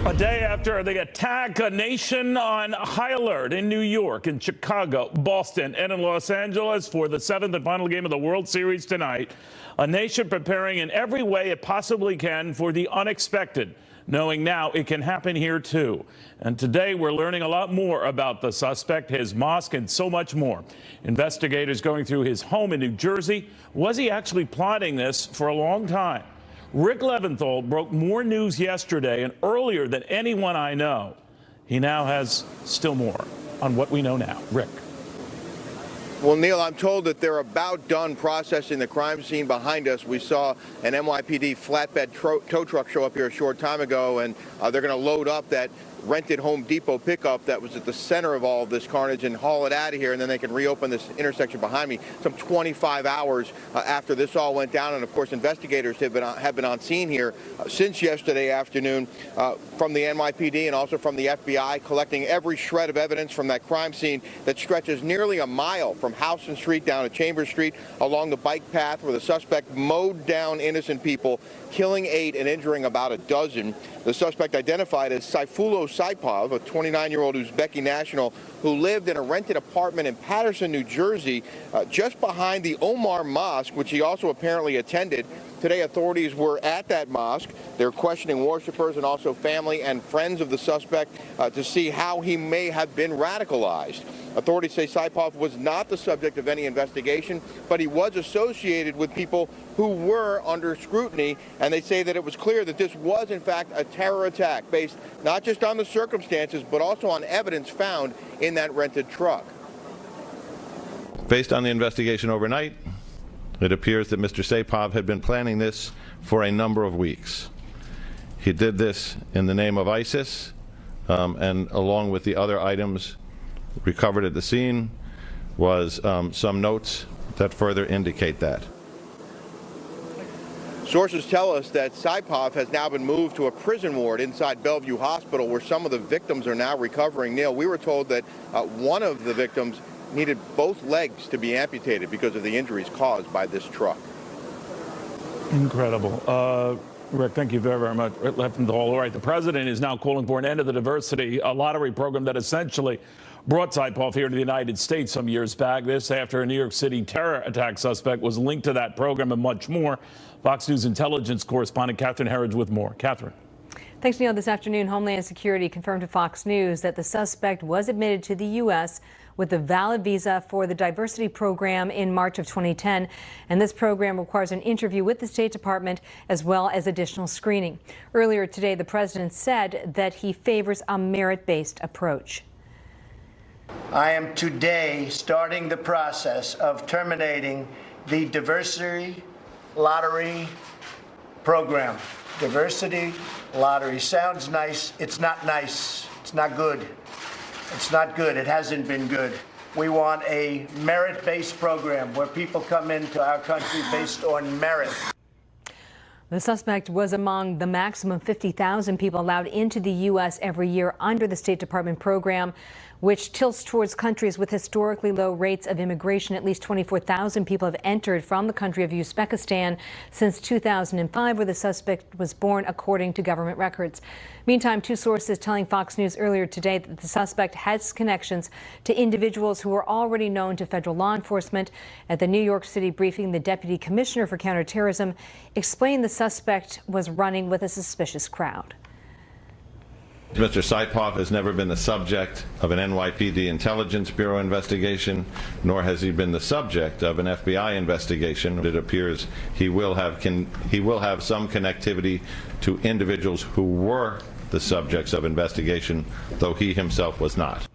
A day after the attack, a nation on high alert in New York, in Chicago, Boston, and in Los Angeles for the seventh and final game of the World Series tonight. A nation preparing in every way it possibly can for the unexpected, knowing now it can happen here too. And today we're learning a lot more about the suspect, his mosque, and so much more. Investigators going through his home in New Jersey. Was he actually plotting this for a long time? Rick Leventhal broke more news yesterday and earlier than anyone I know. He now has still more on what we know now. Rick. Well, Neil, I'm told that they're about done processing the crime scene behind us. We saw an NYPD flatbed tow truck show up here a short time ago, and they're going to load up that rented Home Depot pickup that was at the center of all of this carnage and haul it out of here, and then they can reopen this intersection behind me some 25 hours after this all went down. And of course, investigators have been on scene here since yesterday afternoon from the NYPD and also from the FBI, collecting every shred of evidence from that crime scene that stretches nearly a mile from Houston Street down to Chambers Street along the bike path where the suspect mowed down innocent people, killing 8 and injuring about a dozen. The suspect, identified as Cavuto, a 29-year-old Uzbeki national who lived in a rented apartment in Paterson, New Jersey, just behind the Omar Mosque, which he also apparently attended. Today, authorities were at that mosque. They're questioning worshipers and also family and friends of the suspect to see how he may have been radicalized. Authorities say Saipov was not the subject of any investigation, but he was associated with people who were under scrutiny, and they say that it was clear that this was, in fact, a terror attack based not just on the circumstances, but also on evidence found in that rented truck. Based on the investigation overnight, it appears that Mr. Saipov had been planning this for a number of weeks. He did this in the name of ISIS, and along with the other items recovered at the scene was some notes that further indicate that. Sources tell us that Saipov has now been moved to a prison ward inside Bellevue Hospital where some of the victims are now recovering. Neil, we were told that one of the victims needed both legs to be amputated because of the injuries caused by this truck. Incredible. Rick, thank you very, very much. Rick Leventhal. All right, the president is now calling for an end to the diversity lottery program that essentially brought Saipov here to the United States some years back. This after a New York City terror attack suspect was linked to that program and much more. Fox News intelligence correspondent Catherine Herridge with more. Catherine. Thanks, Neil. This afternoon, Homeland Security confirmed to Fox News that the suspect was admitted to the U.S. with a valid visa for the diversity program in March of 2010. And this program requires an interview with the State Department as well as additional screening. Earlier today, the president said that he favors a merit-based approach. I am today starting the process of terminating the diversity lottery program. Diversity lottery sounds nice. It's not nice. It's not good. It's not good. It hasn't been good. We want a merit-based program where people come into our country based on merit. The suspect was among the maximum 50,000 people allowed into the U.S. every year under the State Department program, which tilts towards countries with historically low rates of immigration. At least 24,000 people have entered from the country of Uzbekistan since 2005, where the suspect was born, according to government records. Meantime, 2 sources telling Fox News earlier today that the suspect has connections to individuals who are already known to federal law enforcement. At the New York City briefing, the deputy commissioner for counterterrorism explained the suspect was running with a suspicious crowd. Mr. Saipov has never been the subject of an NYPD Intelligence Bureau investigation, nor has he been the subject of an FBI investigation. It appears he will have some connectivity to individuals who were the subjects of investigation, though he himself was not.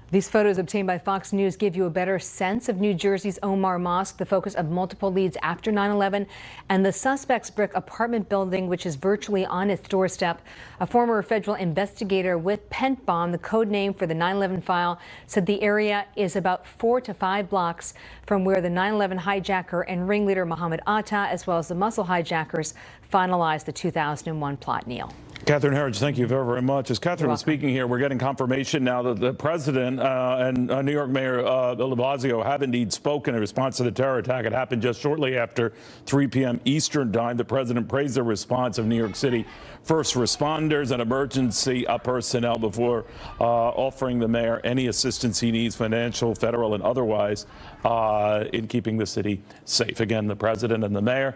These photos obtained by Fox News give you a better sense of New Jersey's Omar Mosque, the focus of multiple leads after 9/11, and the suspect's brick apartment building, which is virtually on its doorstep. A former federal investigator with Pent Bomb, the code name for the 9/11 file, said the area is about 4 to 5 blocks from where the 9/11 hijacker and ringleader Mohammed Atta, as well as the muscle hijackers, finalized the 2001 plot. Neil. Catherine Herridge, thank you very, very much. As Catherine was speaking here, we're getting confirmation now that the president and New York Mayor de Blasio have indeed spoken in response to the terror attack. It happened just shortly after 3 p.m. Eastern time. The president praised the response of New York City first responders and emergency personnel before offering the mayor any assistance he needs, financial, federal, and otherwise, in keeping the city safe. Again, the president and the mayor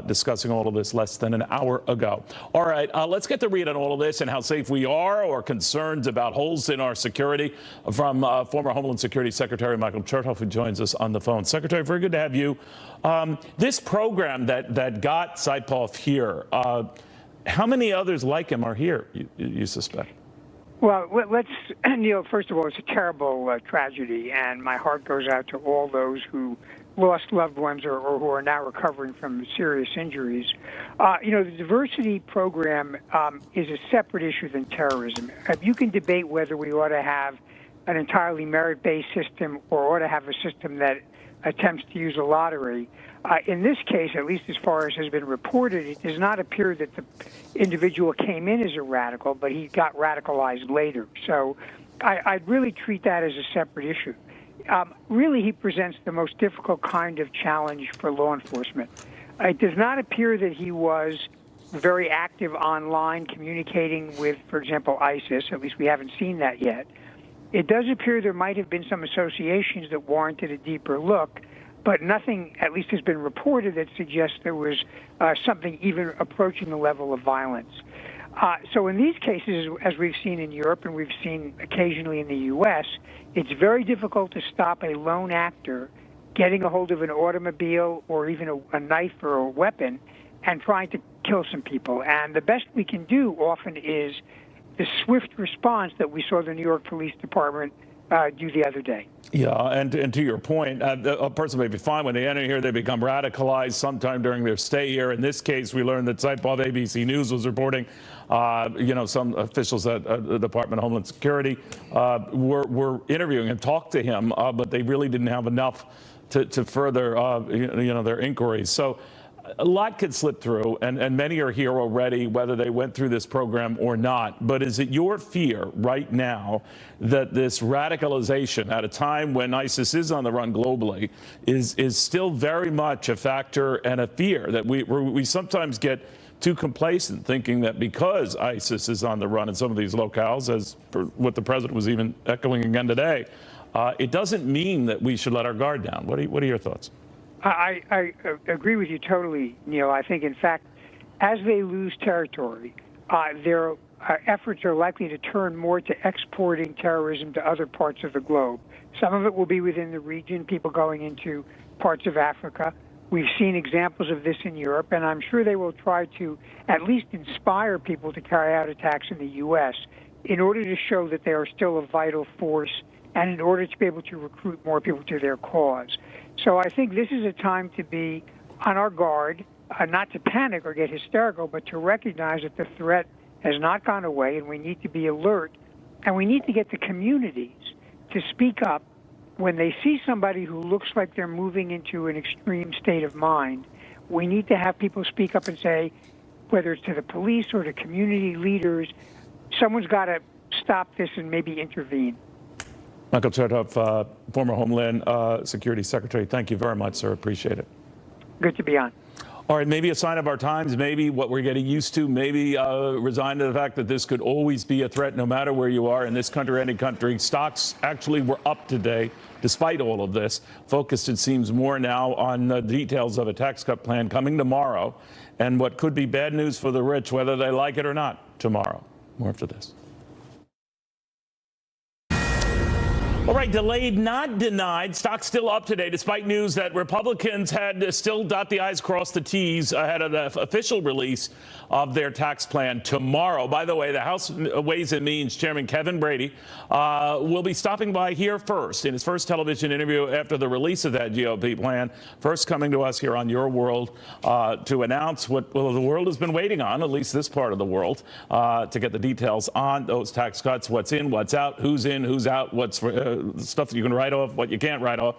discussing all of this less than an hour ago. All right, let's get to read on all of this and how safe we are, or concerns about holes in our security, from former Homeland Security Secretary Michael Chertoff, who joins us on the phone. Secretary, very good to have you. This program that got Saipov here, how many others like him are here, you suspect? Well, let's, Neil, first of all, it's a terrible tragedy, and my heart goes out to all those who lost loved ones or who are now recovering from serious injuries. The diversity program is a separate issue than terrorism. You can debate whether we ought to have an entirely merit-based system or ought to have a system that attempts to use a lottery. In this case, at least as far as has been reported, it does not appear that the individual came in as a radical, but he got radicalized later. So I'd really treat that as a separate issue. Really, he presents the most difficult kind of challenge for law enforcement. It does not appear that he was very active online communicating with, for example, ISIS. At least we haven't seen that yet. It does appear there might have been some associations that warranted a deeper look, but nothing, at least, has been reported that suggests there was something even approaching the level of violence. So in these cases, as we've seen in Europe and we've seen occasionally in the U.S., it's very difficult to stop a lone actor getting a hold of an automobile or even a knife or a weapon and trying to kill some people. And the best we can do often is the swift response that we saw the New York Police Department do the other day. Yeah, and to your point, a person may be fine when they enter here. They become radicalized sometime during their stay here. In this case, we learned that Saipov, ABC News, was reporting, some officials at the Department of Homeland Security were interviewing and talked to him, but they really didn't have enough to further, their inquiries. So a lot could slip through, and many are here already, whether they went through this program or not. But is it your fear right now that this radicalization at a time when ISIS is on the run globally is still very much a factor and a fear that we sometimes get too complacent, thinking that because ISIS is on the run in some of these locales, as for what the president was even echoing again today, it doesn't mean that we should let our guard down? What are your thoughts? I agree with you totally, Neil. I think, in fact, as they lose territory, their efforts are likely to turn more to exporting terrorism to other parts of the globe. Some of it will be within the region, people going into parts of Africa. We've seen examples of this in Europe, and I'm sure they will try to at least inspire people to carry out attacks in the U.S. in order to show that they are still a vital force and in order to be able to recruit more people to their cause. So I think this is a time to be on our guard, not to panic or get hysterical, but to recognize that the threat has not gone away, and we need to be alert, and we need to get the communities to speak up when they see somebody who looks like they're moving into an extreme state of mind. We need to have people speak up and say, whether it's to the police or to community leaders, someone's got to stop this and maybe intervene. Michael Chertoff, former Homeland Security Secretary, thank you very much, sir. Appreciate it. Good to be on. All right, maybe a sign of our times, maybe what we're getting used to, maybe resigned to the fact that this could always be a threat no matter where you are in this country or any country. Stocks actually were up today despite all of this. Focused, it seems, more now on the details of a tax cut plan coming tomorrow and what could be bad news for the rich, whether they like it or not, tomorrow. More after this. All right, delayed, not denied. Stock still up today, despite news that Republicans had to still dot the I's, cross the T's ahead of the official release of their tax plan tomorrow. By the way, the House Ways and Means Chairman Kevin Brady will be stopping by here first in his first television interview after the release of that GOP plan. First coming to us here on Your World to announce what the world has been waiting on, at least this part of the world, to get the details on those tax cuts, what's in, what's out, who's in, who's out, what's stuff that you can write off, what you can't write off.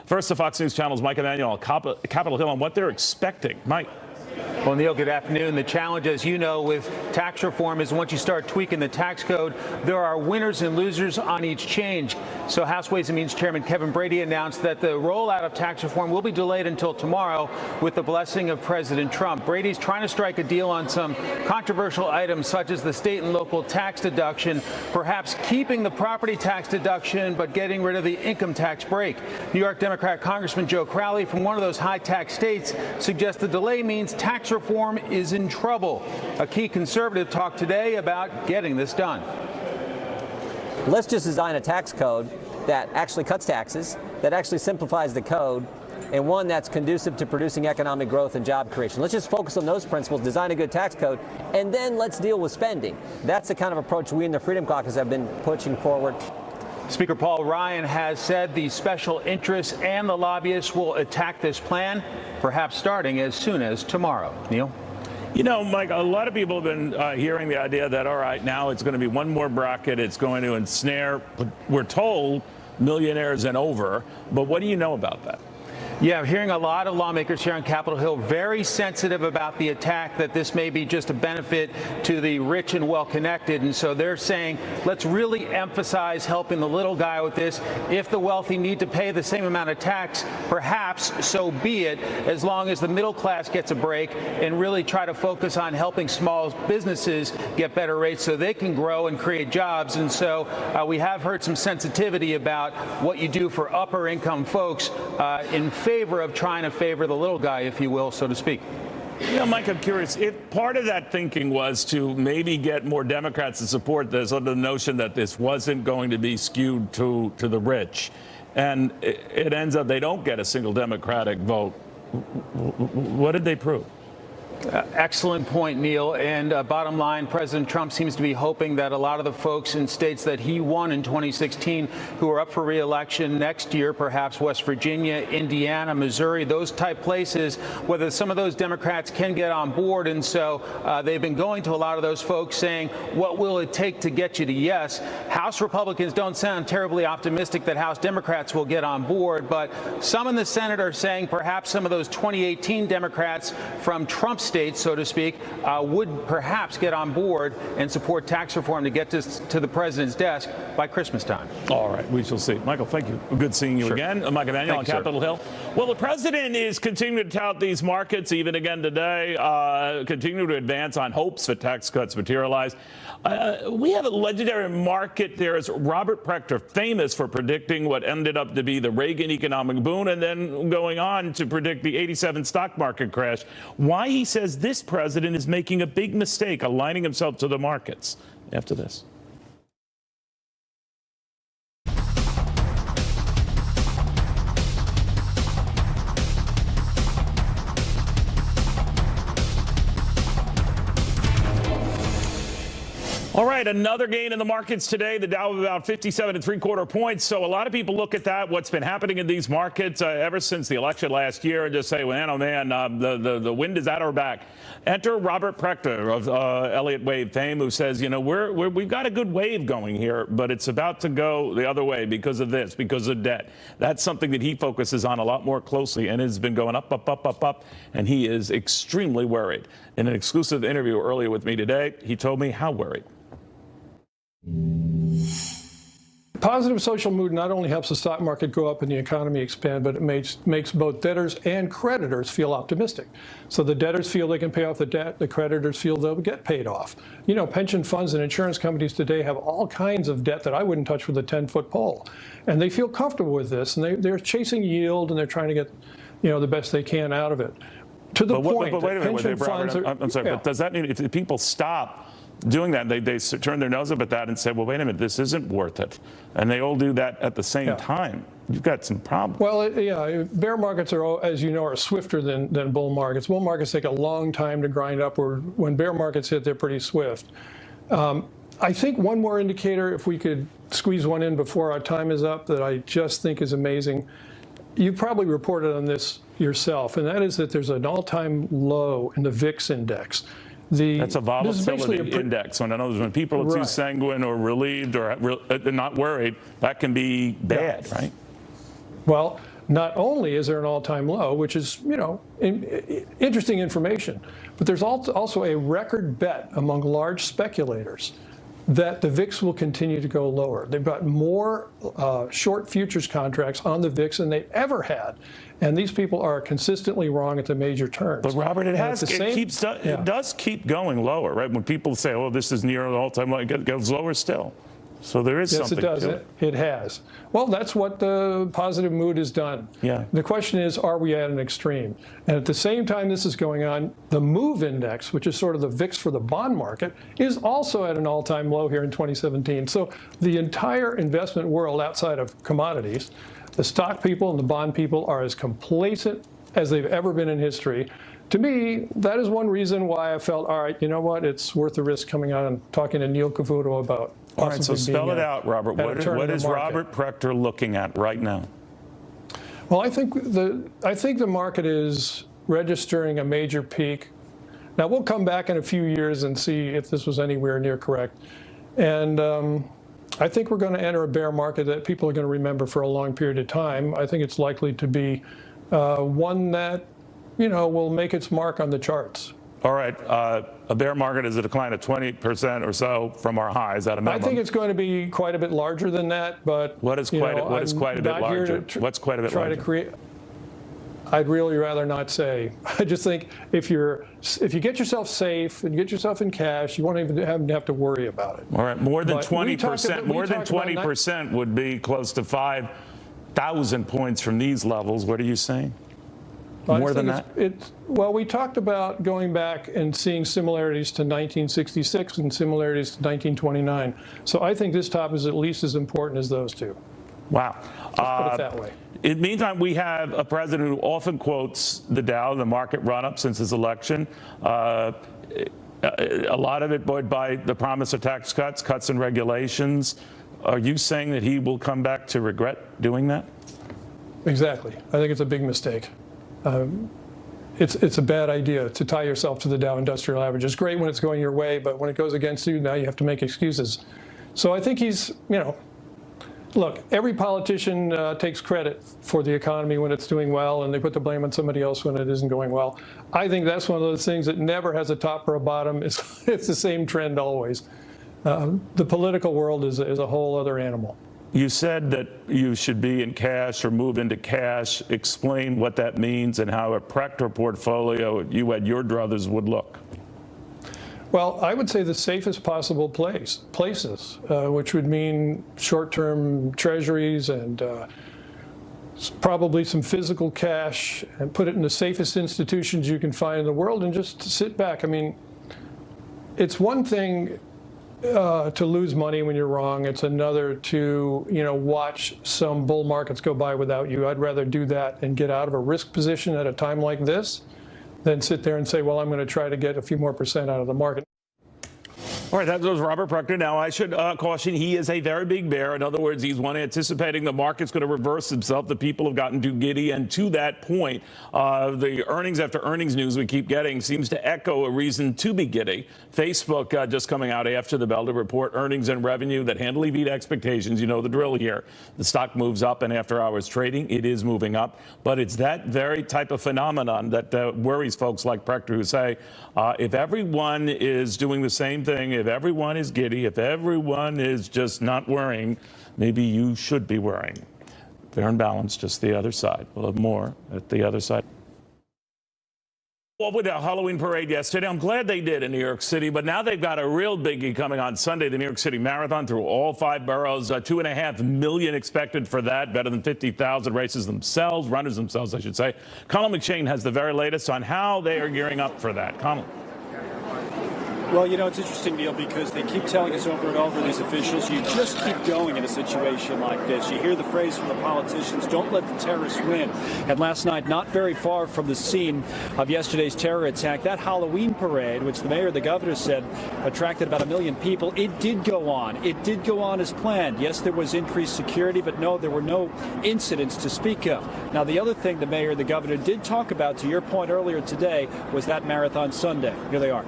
First, the Fox News Channel's Mike Emanuel, Capitol Hill, on what they're expecting. Mike. Well, Neil, good afternoon. The challenge, as you know, with tax reform is once you start tweaking the tax code, there are winners and losers on each change. So House Ways and Means Chairman Kevin Brady announced that the rollout of tax reform will be delayed until tomorrow with the blessing of President Trump. Brady's trying to strike a deal on some controversial items such as the state and local tax deduction, perhaps keeping the property tax deduction but getting rid of the income tax break. New York Democrat Congressman Joe Crowley from one of those high-tax states suggests the delay means tax reform is in trouble. A key conservative talked today about getting this done. Let's just design a tax code that actually cuts taxes, that actually simplifies the code, and one that's conducive to producing economic growth and job creation. Let's just focus on those principles, design a good tax code, and then let's deal with spending. That's the kind of approach we in the Freedom Caucus have been pushing forward. Speaker Paul Ryan has said the special interests and the lobbyists will attack this plan, perhaps starting as soon as tomorrow. Neil? You know, Mike, a lot of people have been hearing the idea that, all right, now it's going to be one more bracket. It's going to ensnare, we're told, millionaires and over. But what do you know about that? Yeah, hearing a lot of lawmakers here on Capitol Hill very sensitive about the attack, that this may be just a benefit to the rich and well-connected. And so they're saying, let's really emphasize helping the little guy with this. If the wealthy need to pay the same amount of tax, perhaps so be it, as long as the middle class gets a break, and really try to focus on helping small businesses get better rates so they can grow and create jobs. And so we have heard some sensitivity about what you do for upper income folks in favor of trying to favor the little guy, if you will, so to speak. You know, Mike, I'm curious if part of that thinking was to maybe get more Democrats to support this under the notion that this wasn't going to be skewed to the rich. And it ends up they don't get a single Democratic vote. What did they prove? Excellent point, Neil. And bottom line, President Trump seems to be hoping that a lot of the folks in states that he won in 2016 who are up for re-election next year, perhaps West Virginia, Indiana, Missouri, those type places, whether some of those Democrats can get on board. And so they've been going to a lot of those folks saying, what will it take to get you to yes? House Republicans don't sound terribly optimistic that House Democrats will get on board, but some in the Senate are saying perhaps some of those 2018 Democrats from Trump's states, so to speak, would perhaps get on board and support tax reform to get this to the president's desk by Christmas time. All right, we shall see. Michael, thank you. Good seeing you again. Mike Emanuel on Capitol Hill. Well, the president is continuing to tout these markets, even again today, continuing to advance on hopes that tax cuts materialize. We have a legendary market theorist, Robert Prechter, famous for predicting what ended up to be the Reagan economic boom and then going on to predict the '87 stock market crash. Why he says this president is making a big mistake aligning himself to the markets. After this. All right, another gain in the markets today. The Dow of about 57 3/4 points. So a lot of people look at that, what's been happening in these markets ever since the election last year, and just say, well, oh man, the wind is at our back. Enter Robert Prechter of Elliott Wave fame, who says, you know, we've got a good wave going here, but it's about to go the other way because of this, because of debt. That's something that he focuses on a lot more closely, and has been going up, up, up, up, up, and he is extremely worried. In an exclusive interview earlier with me today, he told me how worried. Positive social mood not only helps the stock market go up and the economy expand, but it makes both debtors and creditors feel optimistic. So the debtors feel they can pay off the debt, the creditors feel they'll get paid off. You know, pension funds and insurance companies today have all kinds of debt that I wouldn't touch with a 10-foot pole. And they feel comfortable with this, and they're chasing yield, and they're trying to get, you know, the best they can out of it. To the point but wait a minute, pension funds are, I'm sorry, yeah. But does that mean if people stop doing that, they turn their nose up at that and say, well, wait a minute, this isn't worth it, and they all do that at the same time, you've got some problems. Well, yeah, bear markets are, as you know, are swifter than bull markets. Bull markets take a long time to grind upward. When bear markets hit, they're pretty swift. I think one more indicator, if we could squeeze one in before our time is up, that I just think is amazing. You probably reported on this yourself, and that is that there's an all-time low in the VIX index. That's a volatility index. When people are too sanguine or relieved or not worried, that can be bad, right? Well, not only is there an all-time low, which is, interesting information, but there's also a record bet among large speculators that the VIX will continue to go lower. They've got more short futures contracts on the VIX than they ever had. And these people are consistently wrong at the major turns. But Robert, it does keep going lower, right? When people say, oh, this is near an all-time low, it goes lower still. So there is something to it. Yes, it does. It has. Well, that's what the positive mood has done. Yeah. The question is, are we at an extreme? And at the same time this is going on, the MOVE index, which is sort of the VIX for the bond market, is also at an all-time low here in 2017. So the entire investment world outside of commodities, the stock people and the bond people are as complacent as they've ever been in history. To me, that is one reason why I felt, all right, you know what, it's worth the risk coming out and talking to Neil Cavuto about. All right, so spell it out, Robert. What is Robert Prechter looking at right now? Well, I think the market is registering a major peak. Now, we'll come back in a few years and see if this was anywhere near correct. And I think we're going to enter a bear market that people are going to remember for a long period of time. I think it's likely to be one that, will make its mark on the charts. All right, a bear market is a decline of 20% or so from our highs at a minimum. I think it's going to be quite a bit larger than that, but what is quite a bit larger? What's quite a bit larger? I'd really rather not say. I just think if you get yourself safe and get yourself in cash, you won't even have to worry about it. All right, more than 20%. More than 20% would be close to 5,000 points from these levels. What are you saying? More than that? Well, we talked about going back and seeing similarities to 1966 and similarities to 1929. So I think this top is at least as important as those two. Wow. Let's put it that way. In the meantime, we have a president who often quotes the Dow, the market run-up since his election. A lot of it buoyed by the promise of tax cuts and regulations. Are you saying that he will come back to regret doing that? Exactly. I think it's a big mistake. It's a bad idea to tie yourself to the Dow Industrial Average. It's great when it's going your way, but when it goes against you, now you have to make excuses. So I think he's, look, every politician takes credit for the economy when it's doing well, and they put the blame on somebody else when it isn't going well. I think that's one of those things that never has a top or a bottom. It's the same trend always. The political world is a whole other animal. You said that you should be in cash or move into cash. Explain what that means and how a Prechter portfolio you at your druthers would look. Well, I would say the safest possible places, which would mean short-term treasuries and probably some physical cash, and put it in the safest institutions you can find in the world and just sit back. I mean, it's one thing to lose money when you're wrong. It's another to, watch some bull markets go by without you. I'd rather do that and get out of a risk position at a time like this than sit there and say, well, I'm going to try to get a few more percent out of the market. All right, that was Robert Prechter. Now, I should caution, he is a very big bear. In other words, he's one anticipating the market's going to reverse itself. The people have gotten too giddy. And to that point, the earnings after earnings news we keep getting seems to echo a reason to be giddy. Facebook just coming out after the bell to report earnings and revenue that handily beat expectations. You know the drill here. The stock moves up, and after hours trading, it is moving up. But it's that very type of phenomenon that worries folks like Prechter, who say, if everyone is doing the same thing, if everyone is giddy, if everyone is just not worrying, maybe you should be worrying. Fair and balanced, just the other side. We'll have more at the other side. Well, with the Halloween parade yesterday, I'm glad they did in New York City, but now they've got a real biggie coming on Sunday, the New York City Marathon through all 5 boroughs. 2.5 million expected for that, better than 50,000 runners themselves, I should say. Colin McShane has the very latest on how they are gearing up for that. Colin. Well, it's interesting, Neil, because they keep telling us over and over, these officials, you just keep going in a situation like this. You hear the phrase from the politicians, don't let the terrorists win. And last night, not very far from the scene of yesterday's terror attack, that Halloween parade, which the mayor and the governor said attracted about 1 million people, it did go on. It did go on as planned. Yes, there was increased security, but no, there were no incidents to speak of. Now, the other thing the mayor and the governor did talk about, to your point earlier today, was that Marathon Sunday. Here they are.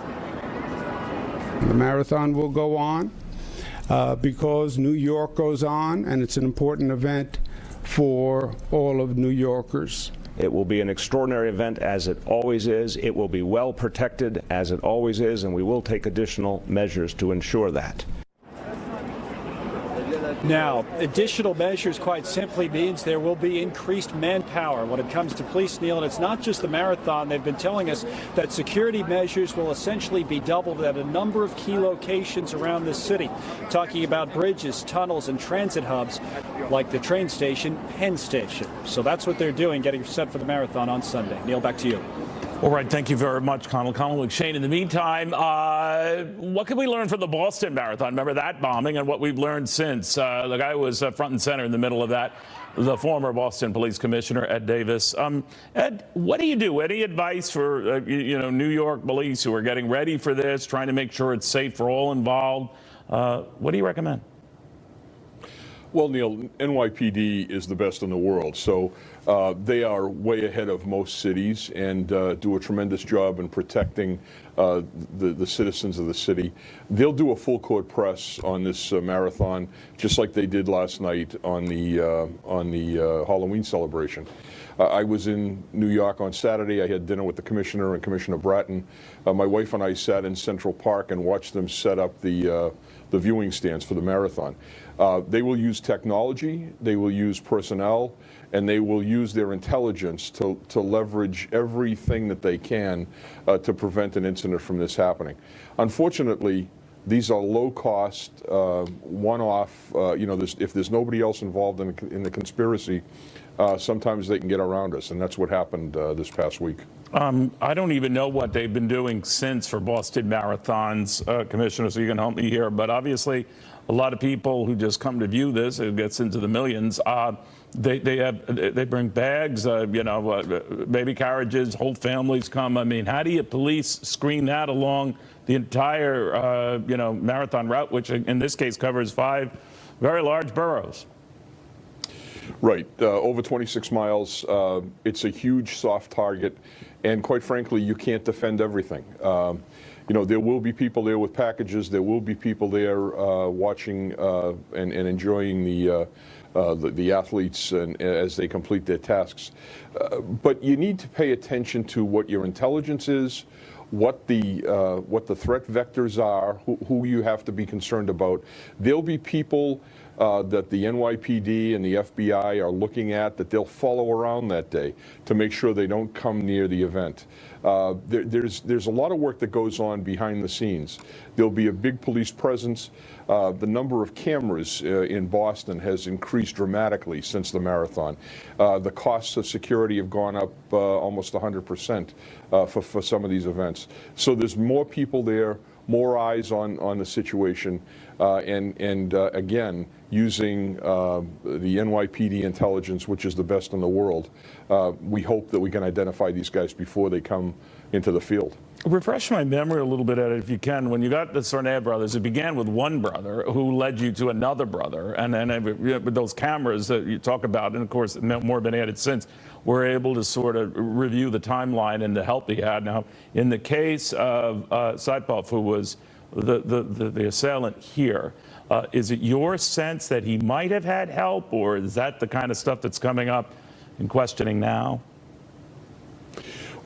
The marathon will go on because New York goes on, and it's an important event for all of New Yorkers. It will be an extraordinary event, as it always is. It will be well protected, as it always is, and we will take additional measures to ensure that. Now, additional measures quite simply means there will be increased manpower when it comes to police, Neil, and it's not just the marathon. They've been telling us that security measures will essentially be doubled at a number of key locations around the city, talking about bridges, tunnels, and transit hubs like the train station, Penn Station. So that's what they're doing, getting set for the marathon on Sunday. Neil, back to you. All right, thank you very much, Connell McShane. In the meantime, what can we learn from the Boston Marathon? Remember that bombing and what we've learned since. The guy was front and center in the middle of that, the former Boston Police Commissioner, Ed Davis. Ed, what do you do? Any advice for New York police who are getting ready for this, trying to make sure it's safe for all involved? What do you recommend? Well, Neil, NYPD is the best in the world, so they are way ahead of most cities and do a tremendous job in protecting the citizens of the city. They'll do a full court press on this marathon, just like they did last night on the Halloween celebration. I was in New York on Saturday. I had dinner with the commissioner and Commissioner Bratton. My wife and I sat in Central Park and watched them set up the viewing stands for the marathon. They will use technology, they will use personnel, and they will use their intelligence to leverage everything that they can to prevent an incident from this happening. Unfortunately, these are low-cost, one-off. If there's nobody else involved in the conspiracy, sometimes they can get around us, and that's what happened this past week. I don't even know what they've been doing since for Boston Marathons, Commissioner, so you can help me here. But obviously, a lot of people who just come to view this, it gets into the millions. They bring bags, baby carriages, whole families come. I mean, how do you police screen that along the entire marathon route, which in this case covers 5 very large boroughs? Right, over 26 miles. It's a huge soft target, and quite frankly, you can't defend everything. There will be people there with packages. There will be people there watching and enjoying the athletes and as they complete their tasks. But you need to pay attention to what your intelligence is, what the threat vectors are, who you have to be concerned about. There'll be people that the NYPD and the FBI are looking at that they'll follow around that day to make sure they don't come near the event. There's a lot of work that goes on behind the scenes. There'll be a big police presence. The number of cameras in Boston has increased dramatically since the marathon. The costs of security have gone up almost 100% for some of these events. So there's more people there, more eyes on the situation, and again, using the NYPD intelligence, which is the best in the world. We hope that we can identify these guys before they come into the field. Refresh my memory a little bit, Ed, if you can. When you got the Sarnay brothers, it began with one brother who led you to another brother, and then with those cameras that you talk about, and of course more have been added since, we're able to sort of review the timeline and the help he had. Now, in the case of Saipov, who was the assailant here, is it your sense that he might have had help, or is that the kind of stuff that's coming up in questioning now?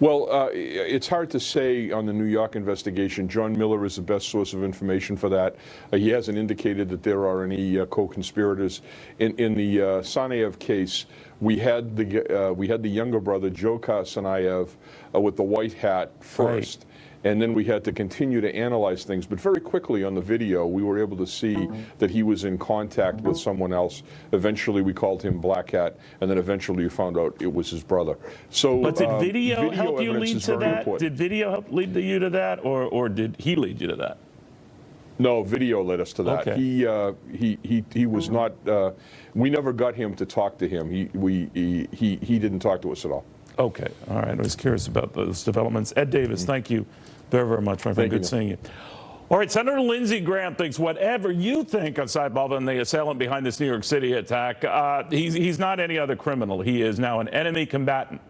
Well, it's hard to say on the New York investigation. John Miller is the best source of information for that. He hasn't indicated that there are any co-conspirators. In the Sarnayev case, we had the younger brother, Dzhokhar Tsarnaev, with the white hat first. Right. And then we had to continue to analyze things. But very quickly on the video, we were able to see that he was in contact with someone else. Eventually, we called him Black Hat, and then eventually we found out it was his brother. So, but did video help you lead to that? Important. Did video help lead you to that, or did he lead you to that? No, video led us to that. Okay. He was not. We never got him to talk to him. He didn't talk to us at all. Okay, all right. I was curious about those developments. Ed Davis, thank you very, very much, my friend. Good seeing you. All right, Senator Lindsey Graham thinks whatever you think of Saipov and the assailant behind this New York City attack, he's not any other criminal. He is now an enemy combatant,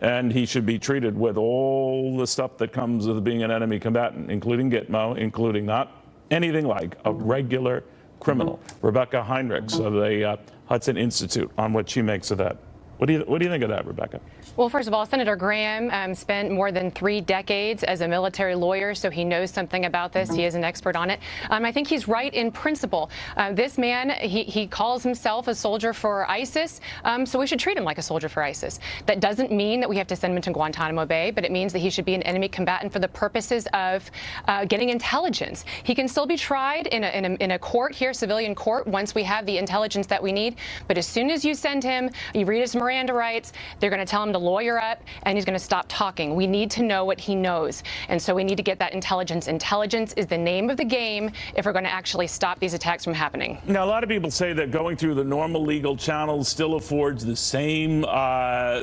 and he should be treated with all the stuff that comes with being an enemy combatant, including Gitmo, including not anything like a regular criminal. Rebecca Heinrichs of the Hudson Institute on what she makes of that. What do you think of that, Rebecca? Well, first of all, Senator Graham spent more than 3 decades as a military lawyer, so he knows something about this. He is an expert on it. I think he's right in principle. This man, he calls himself a soldier for ISIS, so we should treat him like a soldier for ISIS. That doesn't mean that we have to send him to Guantanamo Bay, but it means that he should be an enemy combatant for the purposes of getting intelligence. He can still be tried in a court here, civilian court, once we have the intelligence that we need. But as soon as you send him, you read his Miranda rights, they're going to tell him to lawyer up, and he's going to stop talking. We need to know what he knows, and so we need to get that intelligence. Intelligence is the name of the game if we're going to actually stop these attacks from happening. Now, a lot of people say that going through the normal legal channels still affords the same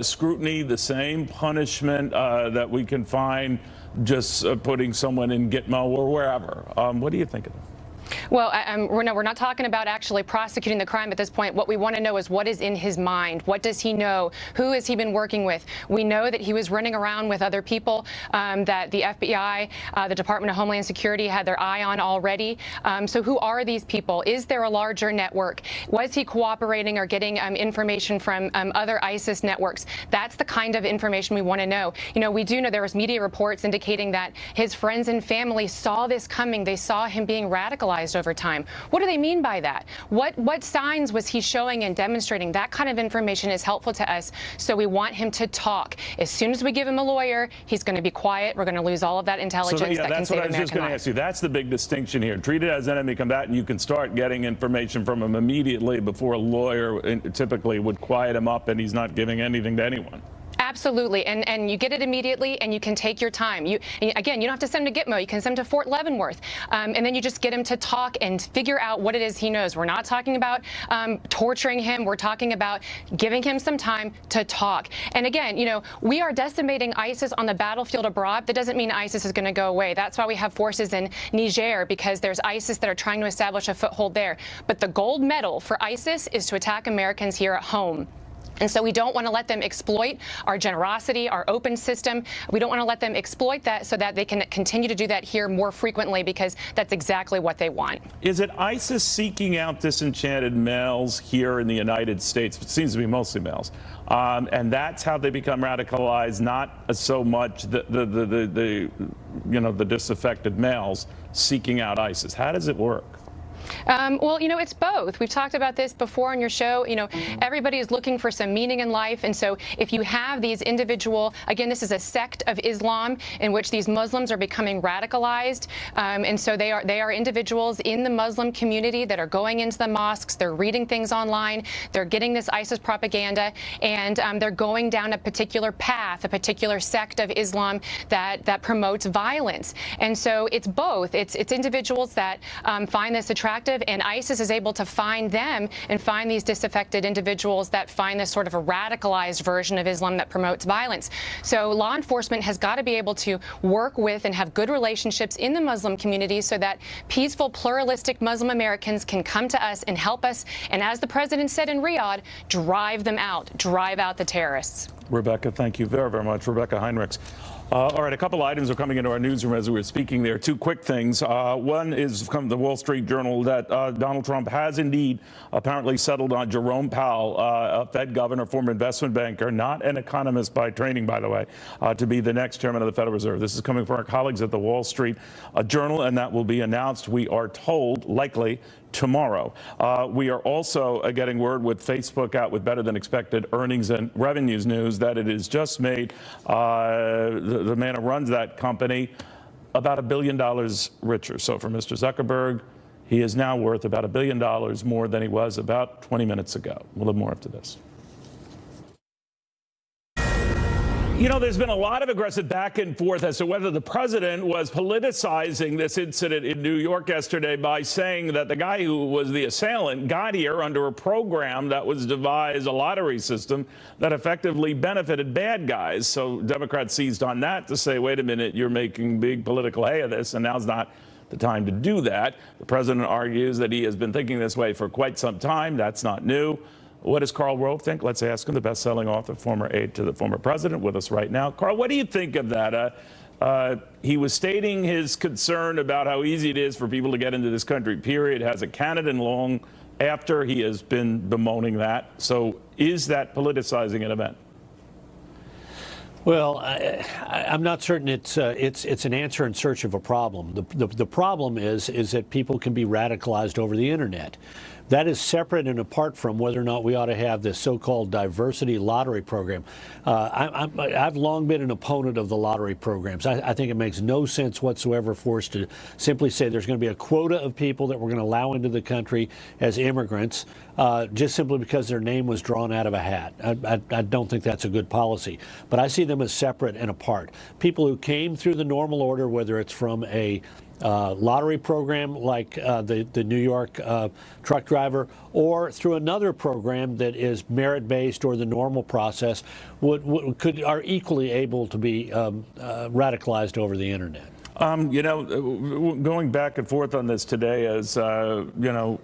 scrutiny, the same punishment that we can find just putting someone in Gitmo or wherever. What do you think of that? Well, we're not talking about actually prosecuting the crime at this point. What we want to know is what is in his mind. What does he know? Who has he been working with? We know that he was running around with other people that the FBI, the Department of Homeland Security had their eye on already. So who are these people? Is there a larger network? Was he cooperating or getting information from other ISIS networks? That's the kind of information we want to know. You know, we do know there was media reports indicating that his friends and family saw this coming. They saw him being radicalized over time. What do they mean by that? What signs was he showing and demonstrating? That kind of information is helpful to us, so we want him to talk. As soon as we give him a lawyer, he's going to be quiet. We're going to lose all of that intelligence. So, yeah, that that's can what save I was just American going to lives. ask you. That's the big distinction here. Treat it as enemy combatant. You can start getting information from him immediately before a lawyer typically would quiet him up and he's not giving anything to anyone. Absolutely, and you get it immediately, and you can take your time. Again, you don't have to send him to Gitmo. You can send him to Fort Leavenworth, and then you just get him to talk and figure out what it is he knows. We're not talking about torturing him. We're talking about giving him some time to talk. And again, you know, we are decimating ISIS on the battlefield abroad. That doesn't mean ISIS is going to go away. That's why we have forces in Niger, because there's ISIS that are trying to establish a foothold there. But the gold medal for ISIS is to attack Americans here at home. And so we don't want to let them exploit our generosity, our open system. We don't want to let them exploit that so that they can continue to do that here more frequently, because that's exactly what they want. Is it ISIS seeking out disenchanted males here in the United States? It seems to be mostly males. And that's how they become radicalized, not so much the disaffected males seeking out ISIS. How does it work? Well, you know, it's both. We've talked about this before on your show. You know, everybody is looking for some meaning in life. And so if you have these individual, again, this is a sect of Islam in which these Muslims are becoming radicalized. And so they are individuals in the Muslim community that are going into the mosques. They're reading things online. They're getting this ISIS propaganda, and they're going down a particular path, a particular sect of Islam that promotes violence. And so it's both. It's individuals that find this attractive, and ISIS is able to find them and find these disaffected individuals that find this sort of a radicalized version of Islam that promotes violence. So law enforcement has got to be able to work with and have good relationships in the Muslim community so that peaceful, pluralistic Muslim Americans can come to us and help us. And as the president said in Riyadh, drive them out, drive out the terrorists. Rebecca, thank you very, very much. Rebecca Heinrichs. All right, a couple items are coming into our newsroom as we were speaking there. 2 quick things. One is from the Wall Street Journal that Donald Trump has indeed apparently settled on Jerome Powell, a Fed governor, former investment banker, not an economist by training, by the way, to be the next chairman of the Federal Reserve. This is coming from our colleagues at the Wall Street Journal, and that will be announced, we are told, likely tomorrow. We are also getting word with Facebook out with better than expected earnings and revenues news that it has just made the man who runs that company about $1 billion richer. So for Mr. Zuckerberg, he is now worth about $1 billion more than he was about 20 minutes ago. We'll have more after this. You know, there's been a lot of aggressive back and forth as to whether the president was politicizing this incident in New York yesterday by saying that the guy who was the assailant got here under a program that was devised, a lottery system that effectively benefited bad guys. So Democrats seized on that to say, wait a minute, you're making big political hay of this, and now's not the time to do that. The president argues that he has been thinking this way for quite some time. That's not new. What does Karl Rove think? Let's ask him, the best-selling author, former aide to the former president, with us right now. Karl, what do you think of that? He was stating his concern about how easy it is for people to get into this country, period, has a canon long after he has been bemoaning that. So is that politicizing an event? Well, I'm not certain it's an answer in search of a problem. The problem is that people can be radicalized over the internet. That is separate and apart from whether or not we ought to have this so-called diversity lottery program. I've long been an opponent of the lottery programs. I think it makes no sense whatsoever for us to simply say there's going to be a quota of people that we're going to allow into the country as immigrants just simply because their name was drawn out of a hat. I don't think that's a good policy. But I see them as separate and apart. People who came through the normal order, whether it's from a lottery program like the New York truck driver, or through another program that is merit-based or the normal process, are equally able to be radicalized over the internet. You know, going back and forth on this today, as you know,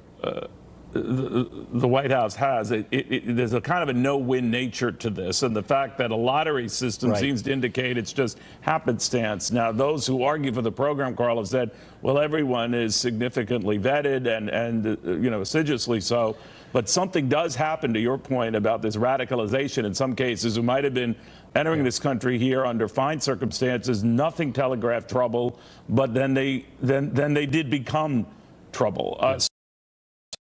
the White House has, there's a kind of a no-win nature to this, and the fact that a lottery system seems to indicate it's just happenstance. Now, those who argue for the program, Carl, have said, well, everyone is significantly vetted and you know, assiduously so, but something does happen, to your point about this radicalization in some cases who might have been entering this country here under fine circumstances, nothing telegraphed trouble, but then they did become trouble.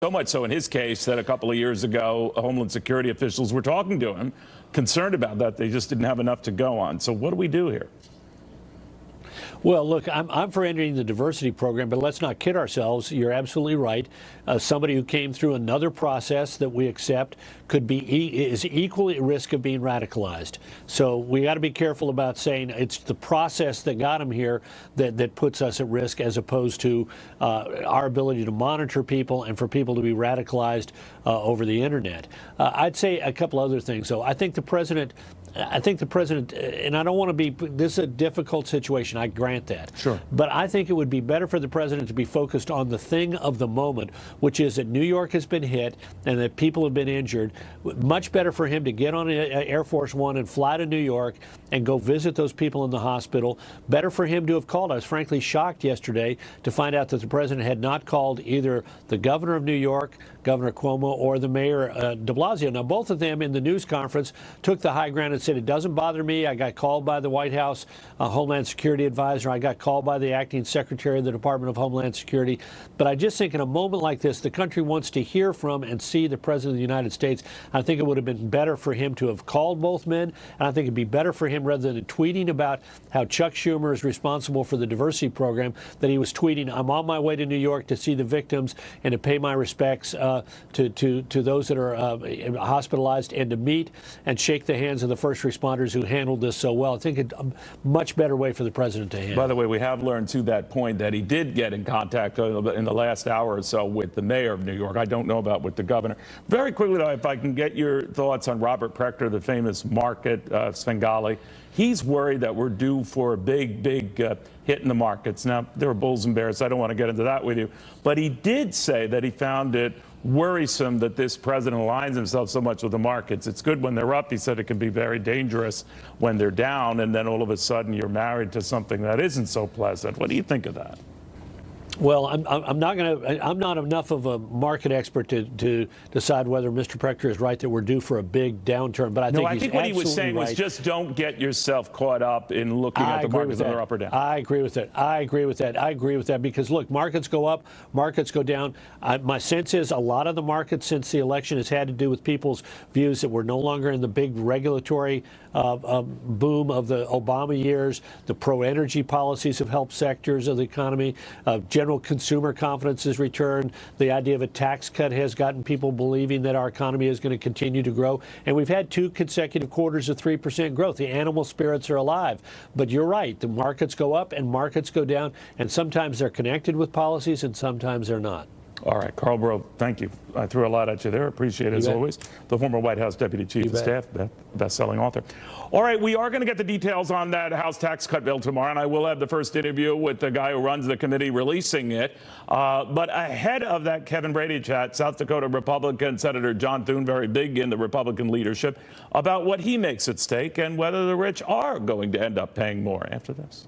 So much so in his case that a couple of years ago, Homeland Security officials were talking to him, concerned about that. They just didn't have enough to go on. So what do we do here? Well, look, I'm for ending the diversity program, but let's not kid ourselves. You're absolutely right. Somebody who came through another process that we accept is equally at risk of being radicalized. So we got to be careful about saying it's the process that got them here that puts us at risk, as opposed to our ability to monitor people and for people to be radicalized over the internet. I'd say a couple other things, though. I think the president, and I don't want to be, this is a difficult situation, I grant that. Sure. But I think it would be better for the president to be focused on the thing of the moment, which is that New York has been hit and that people have been injured. Much better for him to get on Air Force One and fly to New York and go visit those people in the hospital. Better for him to have called. I was frankly shocked yesterday to find out that the president had not called either the governor of New York, Governor Cuomo, or the mayor de Blasio. Now, both of them in the news conference took the high ground and said, it doesn't bother me. I got called by the White House Homeland Security advisor. I got called by the acting secretary of the Department of Homeland Security. But I just think in a moment like this, the country wants to hear from and see the president of the United States. I think it would have been better for him to have called both men. And I think it'd be better for him, rather than tweeting about how Chuck Schumer is responsible for the diversity program, that he was tweeting, I'm on my way to New York to see the victims and to pay my respects to those that are hospitalized, and to meet and shake the hands of the first responders who handled this so well. I think it's a much better way for the president to handle it. By the way, we have learned to that point that he did get in contact in the last hour or so with the mayor of New York. I don't know about with the governor. Very quickly, though, if I can get your thoughts on Robert Prechter, the famous market Svengali. He's worried that we're due for a big hit in the markets. Now, there are bulls and bears. I don't want to get into that with you. But he did say that he found it worrisome that this president aligns himself so much with the markets. It's good when they're up. He said it can be very dangerous when they're down, and then all of a sudden you're married to something that isn't so pleasant. What do you think of that? Well, I'm not enough of a market expert to decide whether Mr. Prechter is right that we're due for a big downturn. But I think what he was saying was just don't get yourself caught up in looking at the markets whether they're up or down. I agree with that. I agree with that because look, markets go up, markets go down. My sense is a lot of the markets since the election has had to do with people's views that we're no longer in the big regulatory boom of the Obama years. The pro-energy policies have helped sectors of the economy. General consumer confidence has returned. The idea of a tax cut has gotten people believing that our economy is going to continue to grow. And we've had 2 consecutive quarters of 3% growth. The animal spirits are alive. But you're right. The markets go up and markets go down. And sometimes they're connected with policies and sometimes they're not. All right, Karl Rove, thank you. I threw a lot at you there. Appreciate it as always. The former White House Deputy Chief of Staff, best-selling author. All right, we are going to get the details on that House tax cut bill tomorrow, and I will have the first interview with the guy who runs the committee releasing it. But ahead of that Kevin Brady chat, South Dakota Republican Senator John Thune, very big in the Republican leadership, about what he makes at stake and whether the rich are going to end up paying more after this.